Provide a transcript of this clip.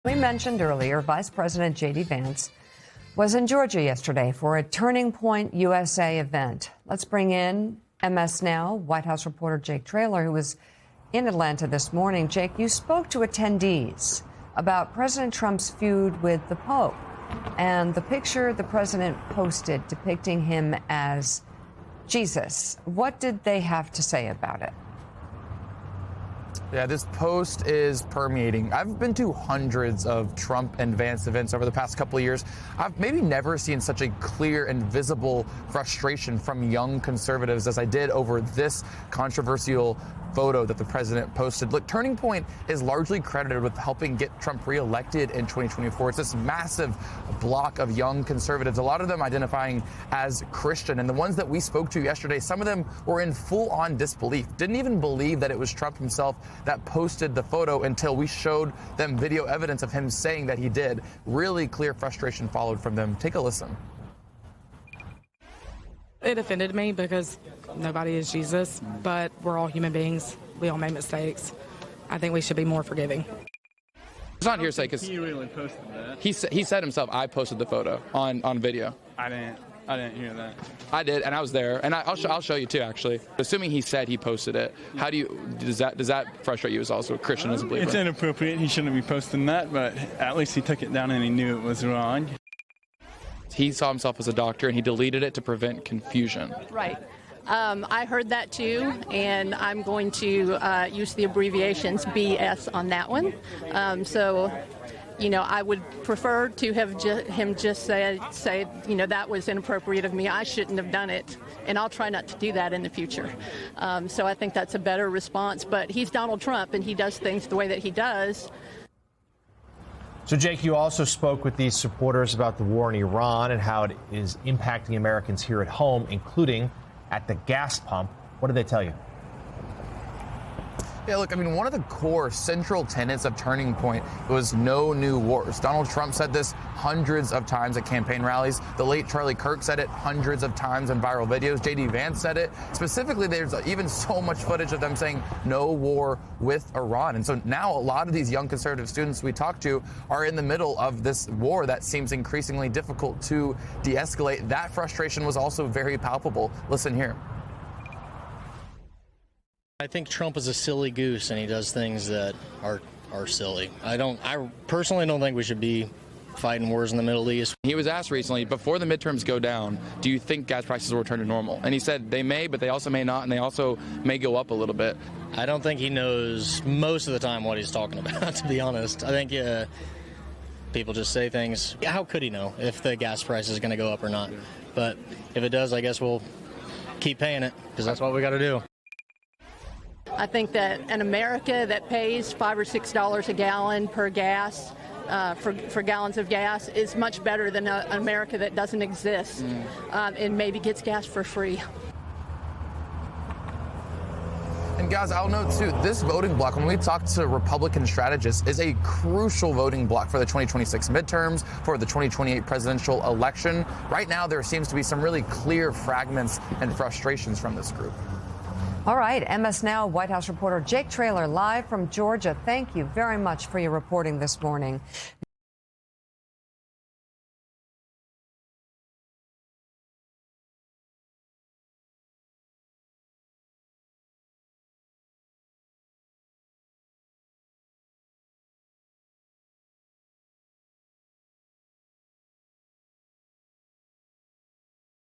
We mentioned earlier, Vice President J.D. Vance was in Georgia yesterday for a Turning Point USA event. Let's bring in MS Now White House reporter Jake Traylor, who was in Atlanta this morning. Jake, you spoke to attendees about President Trump's feud with the Pope and the picture the president posted depicting him as Jesus. What did they have to say about it? Yeah, this post is permeating. I've been to hundreds of Trump and Vance events over the past couple of years. I've maybe never seen such a clear and visible frustration from young conservatives as I did over this controversial photo that the president posted. Look, Turning Point is largely credited with helping get Trump reelected in 2024. It's this massive block of young conservatives, a lot of them identifying as Christian. And the ones that we spoke to yesterday, some of them were in full-on disbelief, didn't even believe that it was Trump himself that posted the photo until we showed them video evidence of him saying that he did. Really clear frustration followed from them. Take a listen. It offended me because nobody is Jesus, but we're all human beings. We all make mistakes. I think we should be more forgiving. It's not hearsay because he really posted that. He said himself, I posted the photo on video. I didn't hear that. I did, and I was there, and I'll show you too. Actually, assuming he said he posted it, how do you does that frustrate you as also a Christian as a believer? It's inappropriate. He shouldn't be posting that, but at least he took it down and he knew it was wrong. He saw himself as a doctor, and he deleted it to prevent confusion. Right. I heard that too, and I'm going to use the abbreviations BS on that one. I would prefer to have him just say, that was inappropriate of me. I shouldn't have done it, and I'll try not to do that in the future. So I think that's a better response. But he's Donald Trump, and he does things the way that he does. So, Jake, you also spoke with these supporters about the war in Iran and how it is impacting Americans here at home, including at the gas pump. What did they tell you? Yeah, look, I mean, one of the core central tenets of Turning Point was no new wars. Donald Trump said this hundreds of times at campaign rallies. The late Charlie Kirk said it hundreds of times in viral videos. J.D. Vance said it. Specifically, there's even so much footage of them saying no war with Iran. And so now a lot of these young conservative students we talked to are in the middle of this war that seems increasingly difficult to de-escalate. That frustration was also very palpable. Listen here. I think Trump is a silly goose, and he does things that are silly. I personally don't think we should be fighting wars in the Middle East. He was asked recently, before the midterms go down, do you think gas prices will return to normal? And he said they may, but they also may not, and they also may go up a little bit. I don't think he knows most of the time what he's talking about, to be honest. I think people just say things. How could he know if the gas price is going to go up or not? But if it does, I guess we'll keep paying it, because that's what we got to do. I think that an America that pays $5 or $6 a gallon per gas for gallons of gas is much better than an America that doesn't exist and maybe gets gas for free. And guys, I'll note too, this voting block, when we talk to Republican strategists, is a crucial voting block for the 2026 midterms, for the 2028 presidential election. Right now, there seems to be some really clear fragments and frustrations from this group. All right, MS Now White House reporter Jake Traylor live from Georgia. Thank you very much for your reporting this morning.